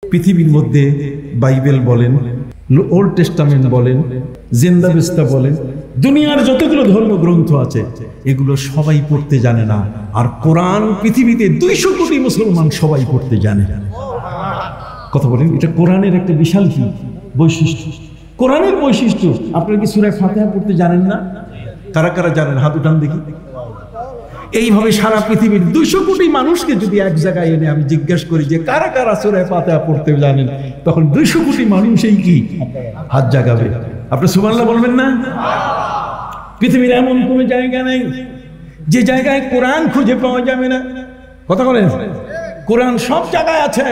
পৃথিবীর মধ্যে বাইবেল বলেন, ওল্ড টেস্টামেন্ট বলেন, জেন্দাবেস্তা বলেন, দুনিয়ার যতগুলো ধর্মগ্রন্থ আছে এগুলো সবাই পড়তে জানে না। আর কোরআন পৃথিবীতে 200 কোটি মুসলমান সবাই পড়তে জানে। কথা বলেন, এটা কোরআনের একটা বিশাল কি বৈশিষ্ট্য। কোরআনের বৈশিষ্ট্য। আপনারা কি সূরা ফাতিহা পড়তে জানেন না? কারা কারা জানেন? হাত উঠান দেখি। এইভাবে সারা পৃথিবীর 200 কোটি মানুষকে যদি এক জায়গায় এনে আমি জিজ্ঞেস করি যে কারা কারা সূরা ফাতিহা পড়তে জানেন, তখন 200 কোটি মানুষই কি হাত জাগাবে। আপনি সুবহানাল্লাহ বলবেন না? পৃথিবীর এমন কোনো জায়গা নেই যে জায়গায় কোরআন খুঁজে পাওয়া যাবে না। কথা বলেন, কোরআন সব জায়গায় আছে।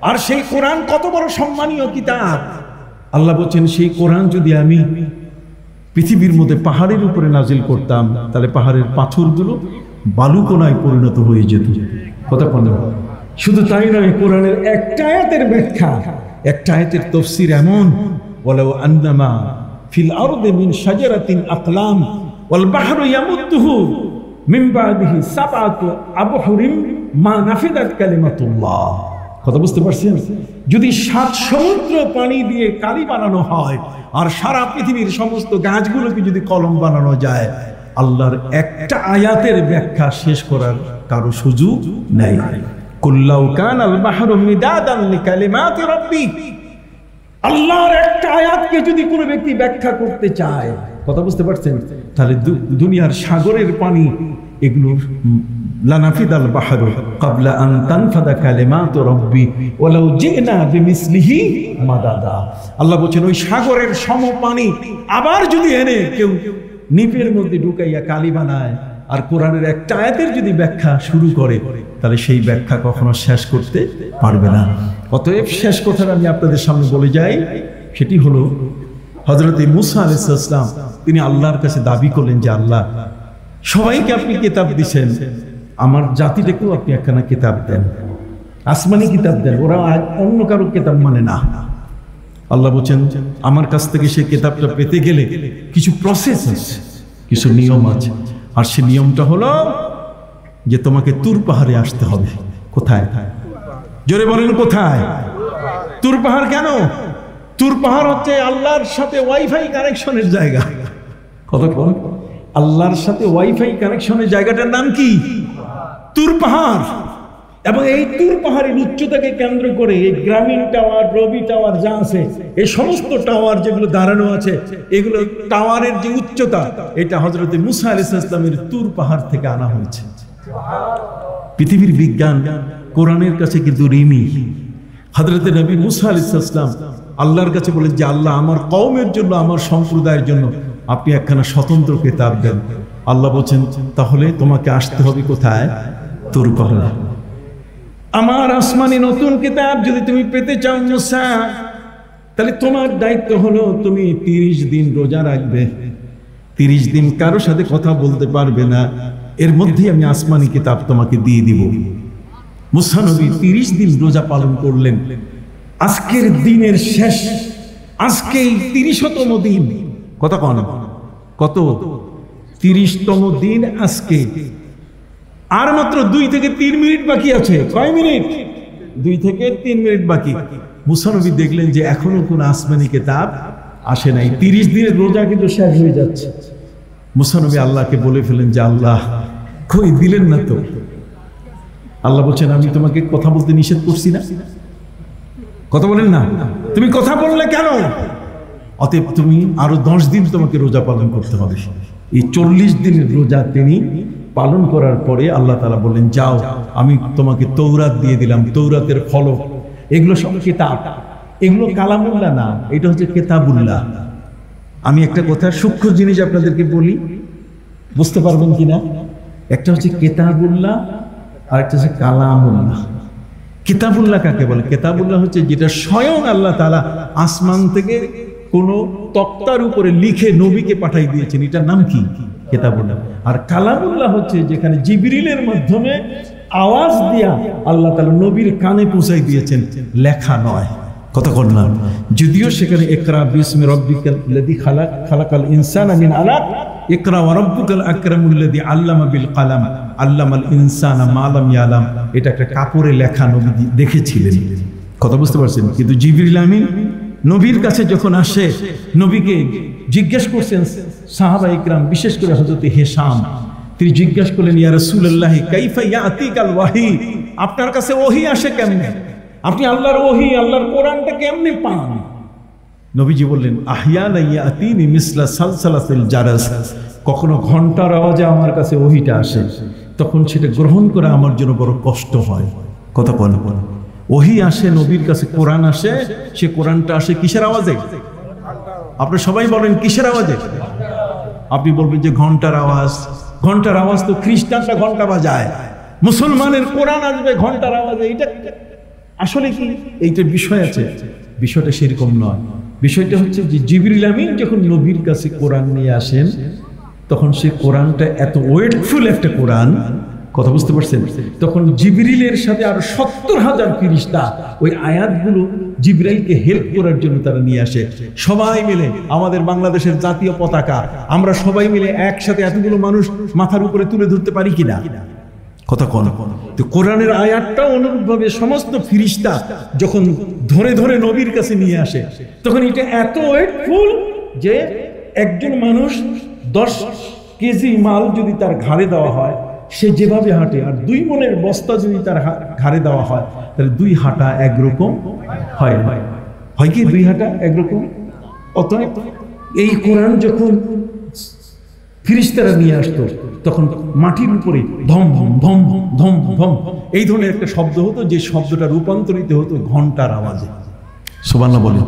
আর সেই কোরআন কত বড় সম্মানীয় কিতাব। আল্লাহ বলছেন, সেই কোরআন যদি আমি পৃথিবীর মধ্যে পাহাড়ের উপরে নাজিল করতাম, তাহলে পাহাড়ের পাথরগুলো বালুকণায় পরিণত হয়ে যেত। কথা বলেন। শুধু তাই নয়, কোরআনের একটা আয়াতের ব্যাখ্যা, একটা আয়াতের তাফসীর এমন, ওয়ালাউ আন্নামা ফিল আরদি মিন শাজারাতিন আকলাম ওয়াল বাহরু ইয়ামুদ্দুহু মিন বাদিহি সাবআতু আবহুরিম মা নাফিদাত কালিমাতুল্লাহ। কথা বুঝতে পারছেন? যদি 7 সমুদ্র পানি দিয়ে কালি বানানো হয় আর সারা পৃথিবীর সমস্ত গাছগুলোকে যদি কলম বানানো যায়, আল্লাহর একটা আয়াতের ব্যাখ্যা শেষ করার কারো সুযোগ নেই। কুল্লাউ কানাল বাহরু মিদাদান লিকালিমাতি রাব্বি। আল্লাহর একটা আয়াতকে যদি কোনো ব্যক্তি ব্যাখ্যা করতে চায়, কথা বুঝতে পারছেন, তাহলে দুনিয়ার সাগরের পানি এগুলো লানাফিদাল বাহরু ক্বাবলা আন তানফাদা কালিমাতু রাব্বি ওয়ালাউ জিনা বিমিসলিহি মাদাদা। আল্লাহ বলেন, ওই সাগরের সম পানি আবার যদি এনে কেউ নিপের মধ্যে ঢুকাইয়া কালি বানায় আর কোরআনের একটা আয়াতের যদি ব্যাখ্যা শুরু করে, তাহলে সেই ব্যাখ্যা কখনো শেষ করতে পারবে না। অতএব শেষ কথাটা আমি আপনাদের সামনে বলে যাই, সেটি হলো হযরত মুসা আলাইহিস সালাম তিনি আল্লাহর কাছে দাবি করলেন যে আল্লাহ, সবাইকে আপনি কিতাব দিয়েছেন, আমার জাতিটাকেও আপনি একখানা কিতাব দেন, আসমানি কিতাব দেন। ওরা অন্য কারো কিতাব মানে না। আল্লাহ বলছেন, আমার কাছ থেকে সেই কিতাবটা পেতে গেলে কিছু প্রসেস আছে, কিছু নিয়ম আছে। আর সেই নিয়মটা হলো যে তোমাকে তুর পাহাড়ে আসতে হবে। কোথায়? জোরে বলেন, কোথায়? তুর পাহাড়। কেন? তুর পাহাড় হচ্ছে আল্লাহর সাথে ওয়াইফাই কানেকশনের জায়গা। কথা বল, আল্লাহর সাথে ওয়াইফাই কানেকশনের জায়গাটার নাম কি? তুর পাহাড়। এবং এই তুর পাহাড়ের উচ্চতাকে কেন্দ্র করে এই গ্রামীণ টাওয়ার, রবি টাওয়ার যা আছে, এই সমস্ত টাওয়ার যেগুলো দাঁড়ানো আছে, এগুলো টাওয়ারের যে উচ্চতা, এটা হযরত মুসা আলাইহিস সালামের তুর পাহাড় থেকে আনা হয়েছে। পৃথিবীর বিজ্ঞান কোরআনের কাছে কিন্তু ঋণী। হযরত নবী মুসা আলাইহিস সালাম আল্লাহর কাছে বলেন যে আল্লাহ, আমার কওমের জন্য, আমার সম্প্রদায়ের জন্য আপনি একখানা স্বতন্ত্র কিতাব দেন। আল্লাহ বলছেন, তাহলে তোমাকে আসতে হবে কোথায়? তুর পাহাড়ে। আমার আসমানি নতুন কিতাব যদি তুমি পেতে চাও মুসা, তাহলে তোমার দায়িত্ব হলো তুমি 30 দিন রোজা রাখবে। 30 দিন কারোর সাথে কথা বলতে পারবে না, এর মধ্যেই আমি আসমানি কিতাব তোমাকে দিয়ে দিব। মুসা নবী 30 দিন রোজা পালন করলেন। আজকের দিনের শেষ, আজকেই 30তম দিন। কথা কন, কত? 30তম দিন আজকে। আর মাত্র 2 থেকে 3 মিনিট বাকি আছে। কয় মিনিট? 2 থেকে 3 মিনিট বাকি। মুসা নবী দেখলেন যে এখনো কোন আসমানি কিতাব আসে নাই। 30 দিনের রোজা কিন্তু শেষ হয়ে যাচ্ছে। মুসা নবী আল্লাহকে বলে ফেলেন যে আল্লাহ, কই দিলেন না তো? আল্লাহ বলছেন, আমি তোমাকে কথা বলতে নিষেধ করছি না? কথা বলেন না, তুমি কথা বললে কেন? অতএব তুমি আরো 10 দিন তোমাকে রোজা পালন করতে হবে। এই 40 দিনের রোজা তিনি পালন করার পরে আল্লাহ তাআলা বললেন, যাও, আমি তোমাকে তৌরাত দিয়ে দিলাম, তৌরাতের ফলক। এগুলো সব কিতাব, এগুলো কালামুল্লাহ না, এটা হচ্ছে কিতাবুল্লাহ। আমি একটা কথা সূক্ষ্ম জিনিস আপনাদেরকে বলি, বুঝতে পারবেন কিনা। একটা হচ্ছে কিতাবুল্লাহ আর একটা হচ্ছে কালামুল্লাহ। কিতাবুল্লাহ কাকে বলে? কিতাবুল্লাহ হচ্ছে যেটা স্বয়ং আল্লাহ তাআলা আসমান থেকে কোনো তক্তার উপরে লিখে নবীকে পাঠাই দিয়েছেন, এটার নাম কি? কিতাবুল্লাহ। আর কালামুল্লাহ হচ্ছে যেখানে জিবরিলের মাধ্যমে আওয়াজ দিয়া আল্লাহ তাআলা নবীর কানে পৌঁছাই দিয়েছেন, লেখা নয়। কথা বললাম, যদিও সেখানে ইকরা বিসমি রাব্বিকাল লাযী খালাক, খালাকাল ইনসানা মিন আলাক, ইকরা ওয়া রাব্বুকাল আকরামুল লাযী আল্লামা বিল কলম, আল্লামাল ইনসানা মা লাম ইয়ালাম, এটা একটা কাপড়ে লেখা নবী দেখেছিলেন। কথা বুঝতে পারছেন? কিন্তু জিবরিল আমিন নবীর কাছে যখন আসে, নবীকে জিজ্ঞেস করছেন সাহাবা ইকরাম, বিশেষ করে হযরত হিশাম, তিনি জিজ্ঞেস করলেন, ইয়া রাসূলুল্লাহ কাইফা ইয়াতিকাল ওয়াহি, আপনার কাছে ওহী আসে কেমনে? আপনি আল্লাহর ওহী, আল্লাহর কোরআনটা কেমনে পান? নবীজি বললেন, আহইয়ানা ইয়াতিনি মিসলা সালসালাতিল জারাস, কখনো ঘন্টার আওয়াজে আমার কাছে ওহীটা আসে, তখন সেটা গ্রহণ করা আমার জন্য বড় কষ্ট হয়। কথা বলেন, ওহী আসে নবীর কাছে, কোরআন আসে, সে কোরআনটা আসে কিসের আওয়াজে? আপনি সবাই বলেন কিসের আওয়াজে? আপনি বলবেন যে ঘন্টার আওয়াজ। ঘন্টার আওয়াজ তো খ্রিস্টানরা ঘন্টা বাজায়, মুসলমানের কোরআন আসবে ঘন্টার আওয়াজে। এটা আসলে কি এইটার বিষয় আছে? বিষয়টা সেরকম নয়। বিষয়টা হচ্ছে যে জিবরিল আমিন যখন নবীর কাছে কোরআন নিয়ে আসেন, তখন সেই কোরআনটা এত ওয়েটফুল একটা কোরআন, কথা বুঝতে পারছেন? তখন জিবরিলের সাথে আরো 70,000 ফেরেশতা ওই আয়াতগুলো জিবরাইলকে হেল্প করার জন্য তারা নিয়ে আসে। সবাই মিলে, আমাদের বাংলাদেশের জাতীয় পতাকা আমরা সবাই মিলে একসাথে এতগুলো মানুষ মাথার উপরে তুলে ধরতে পারি কিনা? কথা কোন? তো কোরআনের আয়াতটা অনুরূপভাবে সমস্ত ফেরেশতা যখন ধরে ধরে নবীর কাছে নিয়ে আসে, তখন এটা এত ওয়েটফুল যে একজন মানুষ 10 কেজি মাল যদি তার ঘাড়ে দেওয়া হয়, সে যেভাবে হাঁটে, আর 2 মনের বস্তা যদি তার ঘাড়ে দেওয়া হয়, তাহলে 2 হাঁটা একরকম হয় না। হয় কি 2 হাঁটা একরকম? অতএব এই কোরআন যখন ফেরেশতারা নিয়ে আসতো, তখন মাটির উপরে ধম ধম ধম ধম ধম এই ধরনের একটা শব্দ হতো, যে শব্দটা রূপান্তরিত হতো ঘন্টার আওয়াজে। সুবহানাল্লাহ বলে।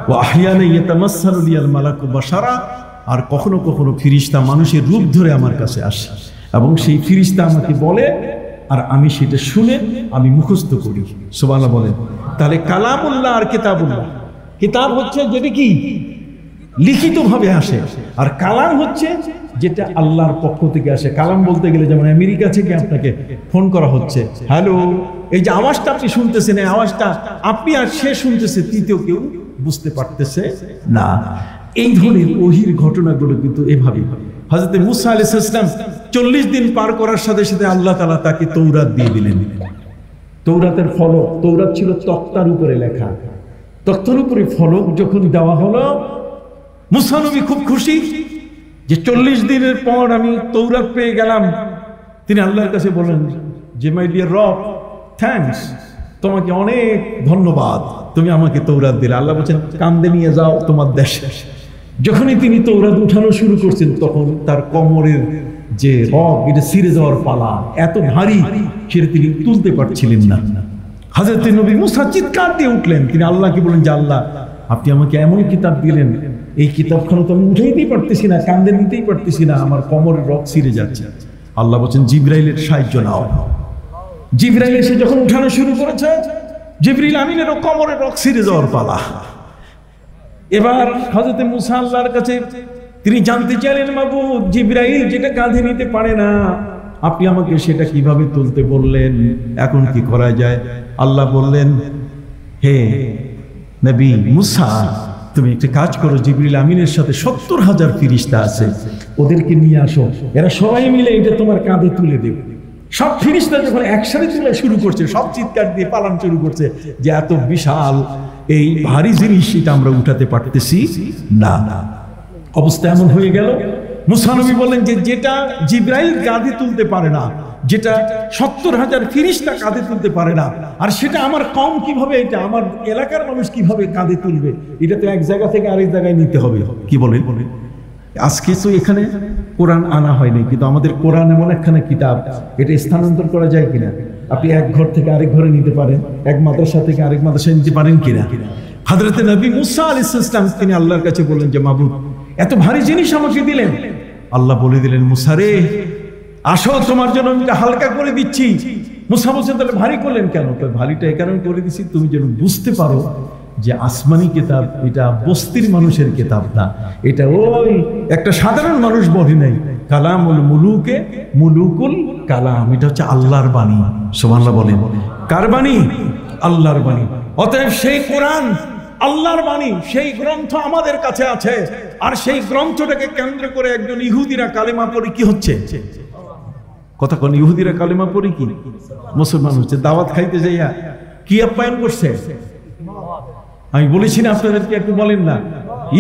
ওয়া আহইয়ানা ইয়াতামাসসালু লিয়াল মালাকু বাশারা, আর কখনো কখনো ফেরেশতা মানুষের রূপ ধরে আমার কাছে আসে, এবং সেই ফেরেশতা আমাকে বলে, আর আমি সেটা শুনে আমি মুখস্থ করি। সুবহানাল্লাহ বলেন। তাহলে কালামুল্লাহ আর কিতাবুল্লাহ, কিতাব হচ্ছে যেটা কি লিখিত ভাবে আসে, আর কালাম হচ্ছে যেটা আল্লাহর পক্ষ থেকে আসে। কালাম বলতে গেলে যেমন আমেরিকা থেকে আপনাকে ফোন করা হচ্ছে, হ্যালো, এই যে আওয়াজটা আপনি শুনতেছেন, এই আওয়াজটা আপনি আর সে শুনতেছে, তৃতীয় কেউ বুঝতে পারতেছে না। এই ধরনের ওহীর ঘটনাগুলো কিন্তু এভাবেই। হযরত মুসা আলাইহিস সালাম 40 দিন পার করার সাথে সাথে আল্লাহ তাআলা তাকে তৌরাত দিয়ে দিলেন। তৌরাতের ফলক, তৌরাত ছিল তক্তার উপরে লেখা, তক্তার উপরে ফলক যখন দেওয়া হলো, মুসা নবী খুব খুশি যে 40 দিনের পর আমি তৌরাত পেয়ে গেলাম। তিনি আল্লাহর কাছে বলেন যে, মাই ডিয়ার রব, থ্যাঙ্কস, তোমাকে অনেক ধন্যবাদ, তুমি আমাকে তৌরাত দিলে। আল্লাহ বলছেন, কান্দে নিয়ে যাও তোমার দেশে। যখনই তিনি তৌরাত উঠানো শুরু করছেন, তখন তার কোমরের যে রগ, এটা ছিঁড়ে যাওয়ার পালা, এত ভারী, সেটা তিনি তুলতে পারছিলেন না। হযরত নবী মুসা চিৎকার দিয়ে উঠলেন। তিনি আল্লাহকে বলেন যে, আল্লাহ, আপনি আমাকে এমন কিতাব দিলেন, এই কিতাবখানা তো আমি উঠাইতেই পারতেছি না, কান্দে নিতেই পারতেছি না, আমার কোমরের রগ ছিঁড়ে যাচ্ছে। আল্লাহ বলছেন, জিবরাইলের সাহায্য নাও। জিবরাইল এসে যখন উঠানো শুরু করেছে, জিবরিল আমিনেরও কোমরের রগ ছিঁড়ে যাওয়ার পালা। এবার হযরত মুসা আল্লাহর কাছে তিনি জানতে চাইলেন, মাবুদ, জিবরাইল যেটা কাঁধে নিতে পারে না, আপনি আমাকে সেটা কিভাবে তুলতে বললেন, এখন কি করা যায়? আল্লাহ বললেন, হে নবী মুসা, তুমি একটা কাজ করো, জিবরিল আমিনের সাথে 70,000 ফেরেশতা আছে, ওদেরকে নিয়ে আসো, এরা সবাই মিলে এটা তোমার কাঁধে তুলে দেবে। সব ফেরেশতা যখন একসাথে তোলা শুরু করছে, সব চিৎকার দিয়ে পালান শুরু করছে যে এত বিশাল এই ভারী জিনিস, এটা আমরা উঠাতে পারতেছি না। অবস্থা এমন হয়ে গেল, মুসা নবী বললেন যে যেটা জিবরাইল কাঁধে তুলতে পারে না, যেটা 70,000 ফেরেশতা কাঁধে তুলতে পারে না, আর সেটা আমার কম কিভাবে, এটা আমার এলাকার মানুষ কিভাবে কাঁধে তুলবে, এটা তো এক জায়গা থেকে আরেক জায়গায় নিতে হবে। কি বলেন? আজকে তো এখানে কোরআন আনা হয়নি, কিন্তু আমাদের কোরআন এমন একখানা কিতাব, এটা স্থানান্তর করা যায় কিনা? আপনি এক ঘর থেকে আরেক ঘরে নিতে পারেন, এক মাদ্রাসা থেকে আরেক মাদ্রাসায় নিতে পারেন কিনা? হযরত নবী মুসা আলাইহিস সালাম তিনি আল্লাহর কাছে বললেন যে, মাবুদ, এত ভারী জিনিস আমাকে দিলেন। আল্লাহ বলে দিলেন, মুসা রে, আসো, তোমার জন্য আমি হালকা করে দিচ্ছি। মুসা বলছেন, তাহলে ভারী করলেন কেন? ভারীটা এই কারণে করে দিচ্ছি, তুমি যেন বুঝতে পারো যে আসমানি কিতাব, এটা বস্তির মানুষের কিতাব না, এটা ওই একটা সাধারণ মানুষ বলে নাই। কালামুল মুলুকে মুলুকুল কালাম, এটা হচ্ছে আল্লাহর বাণী। সুবহানাল্লাহ বলেন। কার বাণী? আল্লাহর বাণী। অতএব সেই কোরআন আল্লাহর বাণী, সেই গ্রন্থ আমাদের কাছে আছে, আর সেই গ্রন্থটাকে কেন্দ্র করে একজন ইহুদিরা কালেমা পড়ে কি হচ্ছে? কথা কোন? ইহুদিরা কালেমা পড়ে কি মুসলমান হচ্ছে। দাওয়াত খাইতে যাইয়া কি আপ্যায়ন করছে? আমি বলেছি না আপনাদেরকে, একটু বলেন না,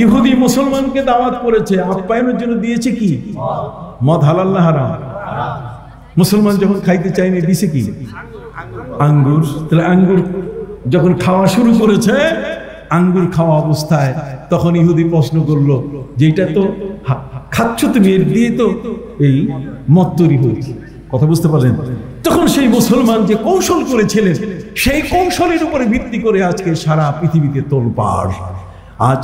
ইহুদি মুসলমানকে দাওয়াত করেছে, আপ্যায়নের জন্য দিয়েছে কি? মদ হালাল না হারাম? মুসলমান যখন খাইতে চায়নি দিছে কি? আঙ্গুর। তাহলে আঙ্গুর যখন খাওয়া শুরু করেছে, আঙ্গুর খাওয়া অবস্থায় তখন ইহুদি প্রশ্ন করলো যে এটা তো খাচ্ছ তুমি, এর দিয়ে তো এই মদ তৈরি হয়েছে। কথা বুঝতে পারলেন? তখন সেই মুসলমান যে কৌশল করেছিলেন, সেই কৌশলের উপরে ভিত্তি করে আজকে সারা পৃথিবীতে তোলপাড়। আজ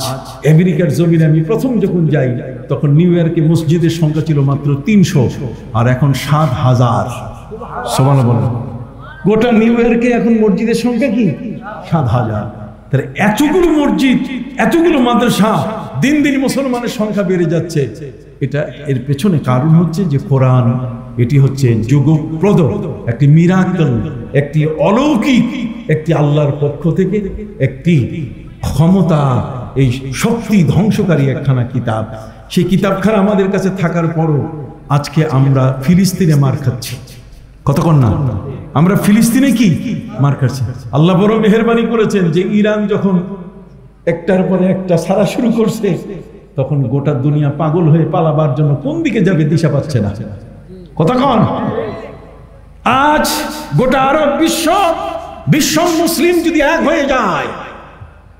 আমেরিকার জমিনে আমি প্রথম যখন যাই, তখন নিউ ইয়র্কে মসজিদের সংখ্যা ছিল মাত্র 300, আর এখন 7000। সুবহানাল্লাহ। গোটা নিউ ইয়র্কে এখন মসজিদের সংখ্যা কি? 7000। তাহলে এতগুলো মসজিদ, এতগুলো মাদ্রাসা, দিন দিন মুসলমানের সংখ্যা বেড়ে যাচ্ছে। এটা এর পেছনে কারণ হচ্ছে যে কোরআন, এটি হচ্ছে যুগপ্রদ একটি মিরাকল, একটি অলৌকিক, একটি আল্লাহর পক্ষ থেকে একটি ক্ষমতা, এই শক্তি ধ্বংসকারী একখানা কিতাব। সেই কিতাবখানা আমাদের কাছে থাকার পরও আজকে আমরা ফিলিস্তিনে মার খাচ্ছি। কতক্ষণ না আমরা ফিলিস্তিনে কি মার খাচ্ছি। আল্লাহ বড় মেহেরবানি করেছেন যে ইরান যখন একটার পরে একটা ছাড়া শুরু করছে, তখন গোটা দুনিয়া পাগল হয়ে পালাবার জন্য কোন দিকে যাবে দিশা পাচ্ছে না। কতক্ষণ আজ গোটা আরব বিশ্ব মুসলিম যদি এক হয়ে যায়,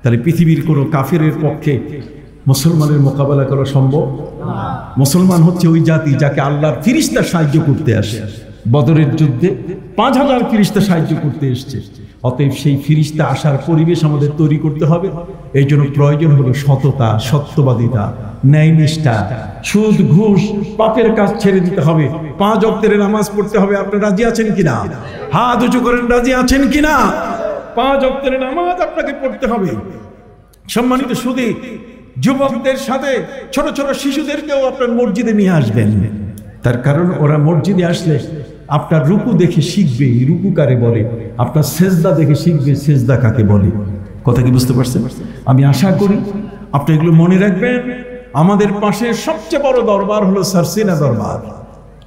তাহলে পৃথিবীর কোনো কাফেরের পক্ষে মুসলমানের মোকাবেলা করা সম্ভব। মুসলমান হচ্ছে ওই জাতি যাকে আল্লাহর ফিরিস্তা সাহায্য করতে আসে। বদরের যুদ্ধে 5000 ফিরিস্তা সাহায্য করতে এসছে। অতএব সেই ফিরিস্তা আসার পরিবেশ আমাদের তৈরি করতে হবে। এই জন্য প্রয়োজন হলো সততা, সত্যবাদিতা, ন্যায়নিষ্ঠা, সুদ ঘুষ পাপের কাজ ছেড়ে দিতে হবে। 5 ওয়াক্তের নামাজ পড়তে হবে। আপনারা রাজি আছেন কিনা? হাত উঁচু করেন, রাজি আছেন কিনা? 5 ওয়াক্তের নামাজ আপনাকে পড়তে হবে। সম্মানিত সুধী, যুবকদের সাথে ছোট ছোট শিশুদেরকেও আপনার মসজিদে নিয়ে আসবেন। তার কারণ ওরা মসজিদে আসলে আপনার রুকু দেখে শিখবে রুকু কারে বলে, আপনার সেজদা দেখে শিখবে সেজদা কাকে বলে। কথা কি বুঝতে পারছেন? আমি আশা করি আপনি এগুলো মনে রাখবেন। আমাদের পাশে সবচেয়ে বড় দরবার হলো সারসিনা দরবার।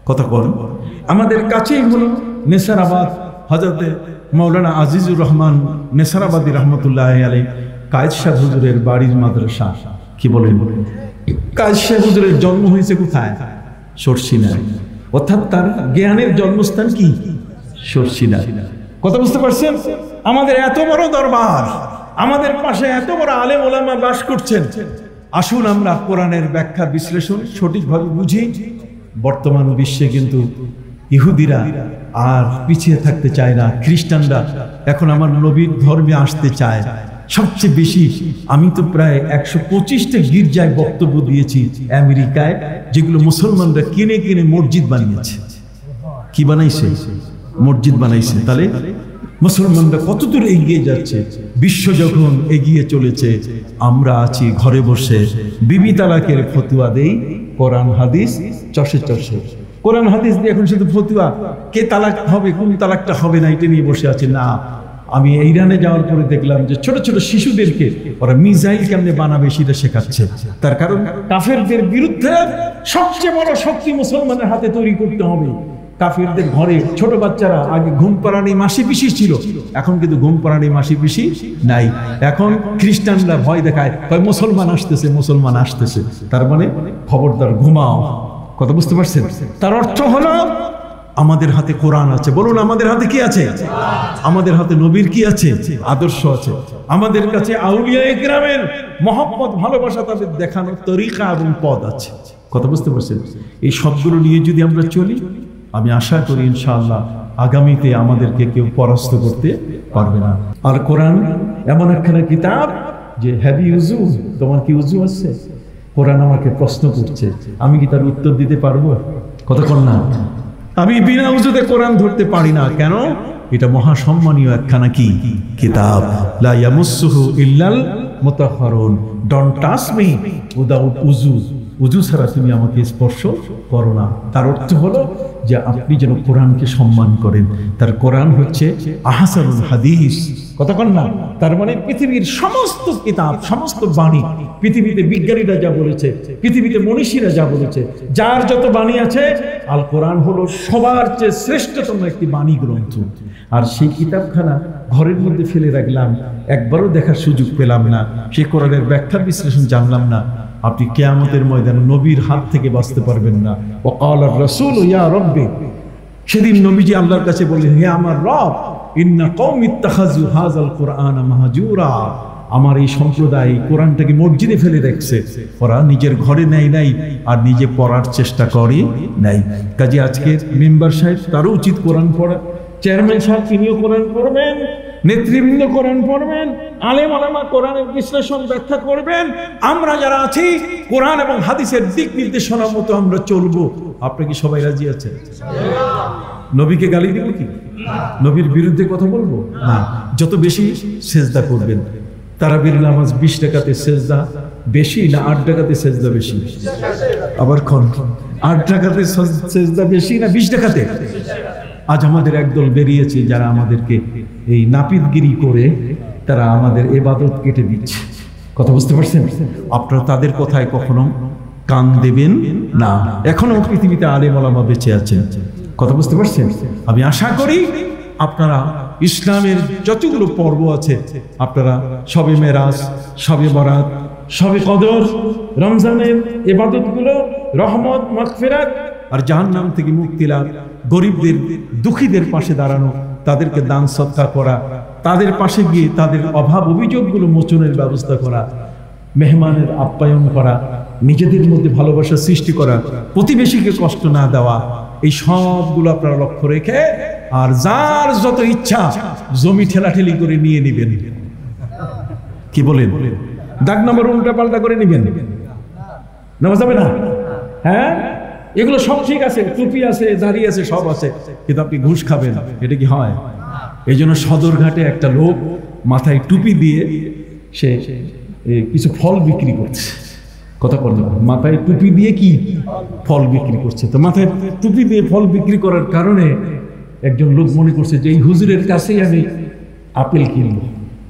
কথা বল, আমাদের কাছেই হলো নেসারাবাদ। হযরতে মাওলানা আজিজুর রহমান নেসারাবাদী রহমতুল্লাহ আলাইহি কায়েদ শাহ হুজুরের বাড়ির মাদ্রাসা। কি বলেন? কায়েদ শাহ হুজুরের জন্ম হয়েছে কোথায়? সরসিনায়। অর্থাৎ তার জ্ঞানের জন্মস্থান কি? সরসিনায়। কথা বুঝতে পারছেন? আমাদের এত বড় দরবার, আমাদের পাশে এত বড় আলেম ওলামা বাস করছেন। আসুন আমরা কোরআনের ব্যাখ্যা বিশ্লেষণ সঠিকভাবে বুঝি। বর্তমান বিশ্বে কিন্তু ইহুদিরা আর পিছিয়ে থাকতে চায় না, খ্রিস্টানরা এখন আমার নবীর ধর্মে আসতে চায় সবচেয়ে বেশি। আমি তো প্রায় 125টা গির্জায় বক্তব্য দিয়েছি আমেরিকায়, যেগুলো মুসলমানরা কিনে কিনে মসজিদ বানিয়েছে। কি বানাইছে? মসজিদ বানাইছে। তাহলে মুসলমানরা কতদূর এগিয়ে যাচ্ছে। বিশ্ব যখন এগিয়ে চলেছে, আমরা আছি ঘরে বসে বিবি তালাকের ফতুয়া দেই, কোরআন হাদিস চষে চষে। কোরআন হাদিস দিয়ে এখন শুধু ফতুয়া, কে তালাক হবে কোন তালাকটা হবে না এটা নিয়ে বসে আছে না। আমি ইরানে যাওয়ার পরে দেখলাম যে ছোট ছোট শিশুদেরকে ওরা মিসাইল কেমনে বানাবে সেটা শেখাচ্ছে। তার কারণ কাফেরদের বিরুদ্ধে সবচেয়ে বড় শক্তি মুসলমানের হাতে তৈরি করতে হবে। কাফেরদের ঘরে ছোট বাচ্চারা আগে ঘুম পাড়ানি মাসি পিসি ছিল, এখন কিন্তু ঘুম পাড়ানি মাসি পিসি নাই। এখন খ্রিস্টানরা ভয় দেখায়, কয় মুসলমান আসতেছে মুসলমান আসতেছে, তার মানে খবরদার ঘুমাও। কথা বুঝতে পারছেন? তার অর্থ হলো আমাদের হাতে কোরআন আছে। বলুন আমাদের হাতে কি আছে? আমাদের হাতে নবীর কি আছে? আদর্শ আছে। আমাদের কাছে আউলিয়া ইকরামের মহব্বত, ভালোবাসা, তাদের দেখানোর তরিকা এবং পথ আছে। কথা বুঝতে পারছেন? এই সবগুলো নিয়ে যদি আমরা চলি, আমি আশা করি ইনশাআল্লাহ আগামীতে আমাদেরকে কেউ পরাস্ত করতে পারবে না। আর কোরআন এমন একখানা কিতাব যে হ্যাভি উজু, তোমার কি উজু আছে? কোরআন আমাকে প্রশ্ন করছে, আমি কি তার উত্তর দিতে পারবো? কতক্ষণ না আমি বিনা উজুতে কোরআন ধরতে পারি না। কেন? এটা মহাসম্মানীয় একখানা কি কিতাব। লা ইয়ামাসসুহু ইল্লাল মুতাহহারুন। ডোন্ট টাচ মি উইদাউট উজু। উজু ছাড়া তুমি আমাকে স্পর্শ করো না। তার অর্থ হলো যে আপনি যেন কোরআনকে সম্মান করেন। তার কোরআন হচ্ছে আহসানুল হাদিস। কতক্ষণ না? তার মানে পৃথিবীর সমস্ত কিতাব, সমস্ত বাণী, পৃথিবীতে বিজ্ঞানীরা যা বলেছে, পৃথিবীতে মনীষীরা যা বলেছে, যার যত বাণী আছে, আল কোরআন হলো সবার চেয়ে শ্রেষ্ঠতম একটি বাণী গ্রন্থ। আর সেই কিতাবখানা ঘরের মধ্যে ফেলে রাখলাম, একবারও দেখার সুযোগ পেলাম না, সেই কোরআনের ব্যাখ্যা বিশ্লেষণ জানলাম না, আপনি কিয়ামতের ময়দানে নবীর হাত থেকে বাঁচতে পারবেন না। ওয়াকালা রাসূল ইয়া রাব্বি, সেদিন নবীজি আল্লাহর কাছে বললেন, হে আমার রব, ইন্না কওমি ইত্তাখাযু হাযাল কুরআনা মাহজুরা, আমার এই সম্প্রদায় কোরআনটাকে মসজিদে ফেলে রেখেছে, ওরা নিজের ঘরে নেয় নাই আর নিজে পড়ার চেষ্টা করে নাই। কাজে আজকের মেম্বার সাহেব তারও উচিত কোরআন পড়া, চেয়ারম্যান সাহেব তিনিও কোরআন পড়বেন, নেতৃবৃন্দ কোরআন পড়বেন, আলেম ওলামা কোরআনের বিশ্লেষণ ব্যাখ্যা করবেন। আমরা যারা আছি কোরআন এবং হাদিসের দিক নির্দেশনা মতো আমরা চলবো। আপনি কি সবাই রাজি আছেন? নবীকে গালি দিব কি? নবীর বিরুদ্ধে কথা বলবো না। যত বেশি সেজদা করবেন, তারাবির নামাজ 20 টাকাতে সেজদা বেশি না 8 টাকাতে সেজদা বেশি? আবার কোন 8 টাকাতে সেজদা বেশি না 20 টাকাতে? আজ আমাদের একদল বেরিয়েছে যারা আমাদেরকে এই নাপিতগিরি করে তারা আমাদের ইবাদত কেটে দিচ্ছে। কথা বুঝতে পারছেন? আপনারা তাদের কথায় কখনো কান দেবেন না। এখনো পৃথিবীতে আলেম ওলামা বেঁচে আছেন। কথা বুঝতে পারছেন? আমি আশা করি আপনারা ইসলামের যতগুলো পর্ব আছে আপনারা শবে মেরাজ, শবে বরাত, শবে কদর, রমজানের ইবাদতগুলো, রহমত, মাগফিরাত আর জাহান্নাম থেকে মুক্তি লাভ, গরিবদের দুঃখীদের পাশে দাঁড়ানো, তাদেরকে দান সদকা করা, তাদের পাশে গিয়ে তাদের অভাব অভিযোগগুলো মোচনের ব্যবস্থা করা, মেহমানের আপ্যায়ন করা, নিজেদের মধ্যে ভালোবাসা সৃষ্টি করা, প্রতিবেশীকে কষ্ট না দেওয়া, এই সবগুলো আপনারা লক্ষ্য রেখে আর যার যত ইচ্ছা জমি ঠেলাঠেলি করে নিয়ে নিবেন। কি বলেন? দাগ নাম্বার উল্টা পাল্টা করে নিবেন, নেওয়া যাবে না? হ্যাঁ, এগুলো সব ঠিক আছে, টুপি আছে, দাড়ি আছে, সব আছে, কিন্তু আপনি ঘুষ খাবেন, এটা কি হয়? এই জন্য সদরঘাটে একটা লোক মাথায় টুপি দিয়ে সে কিছু ফল বিক্রি করছে। কথা বললাম, মাথায় টুপি দিয়ে কি ফল বিক্রি করছে। তো মাথায় টুপি দিয়ে ফল বিক্রি করার কারণে একজন লোক মনে করছে যে এই হুজুরের কাছেই আমি আপেল কিনবো,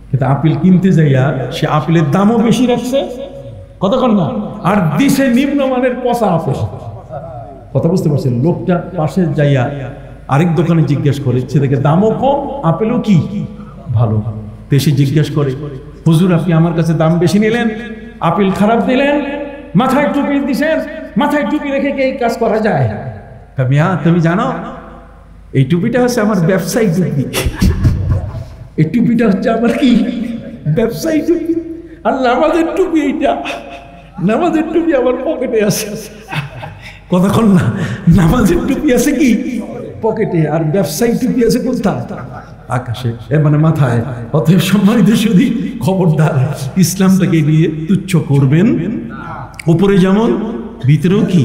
কিন্তু আপেল কিনতে যাইয়া সে আপেলের দামও বেশি রাখছে, কথা বল না, আর দিছে নিম্নমানের পচা আপেল। কথা বুঝতে পারছেন? লোকটা পাশে যাইয়া আরেক দোকানে জিজ্ঞেস করে, সে দেখে দামও কম, আপেলও কি ভালো। তো সে জিজ্ঞেস করে, হুজুর আপনি আমার কাছে দাম বেশি নিলেন, আপেল খারাপ দিলেন, মাথায় টুপি দিছেন, মাথায় টুপি রেখে কি এই কাজ করা যায়? তুমি জানো এই টুপিটা হচ্ছে আমার ব্যবসায়ী টুপি, এই টুপিটা হচ্ছে আমার কি ব্যবসায়ী টুপি, আর নামাজের টুপি এইটা, নামাজের টুপি আমার পকেটে আছে। কথা বল না, নামাজের টুপি আছে কি পকেটে, আর ব্যবসায়ী টুপি আছে কোথায়? আকাশে, মানে মাথায়। অতএব সম্মানিত সুধী, খবরদার ইসলামটাকে নিয়ে তুচ্ছ করবেন। উপরে যেমন ভিতরেও কি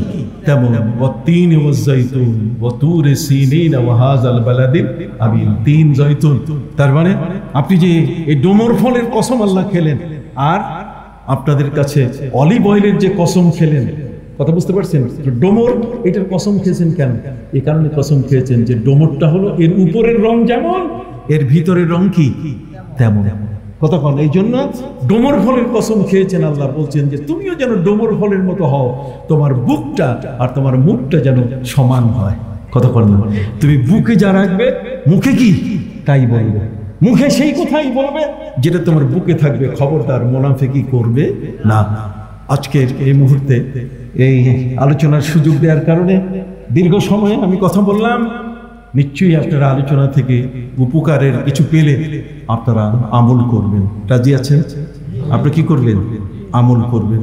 তেমন। ওয়াত্তিন ওয়াজ্জাইতুন ওয়াতুরে সিনিন ওয়া হাযাল বালাদিল আমিন। তিন জয়তুন, তার মানে আপনি যে এই ডোমর ফলের কসম আল্লাহ খেলেন, আর আপনাদের কাছে অলিভ অয়েলের যে কসম খেলেন, কথা বুঝতে পারছেন? ডোমর এটার কসম খেয়েছেন কেন? এই কারণে কসম খেয়েছেন যে ডোমরটা হলো এর উপরের রং যেমন, এর ভিতরের রং কি তেমন। কথা বল, এই জন্য ডোমর ফলের কসম খেয়েছেন। আল্লাহ বলছেন যে তুমিও যেন ডোমর ফলের মতো হও, তোমার বুকটা আর তোমার মুখটা যেন সমান হয়। কথা বল না, তুমি বুকে যা রাখবে মুখে কি তাই বলবে, মুখে সেই কথাই বলবে যেটা তোমার বুকে থাকবে। খবরদার মুনাফিকি করবে না। আজকের এই মুহূর্তে এই আলোচনার সুযোগ দেওয়ার কারণে দীর্ঘ সময়ে আমি কথা বললাম। নিশ্চয়ই আপনারা আলোচনা থেকে উপকারের কিছু পেলে আপনারা আমল করবেন। রাজি আছেন? আপনি কি করবেন? আমল করবেন।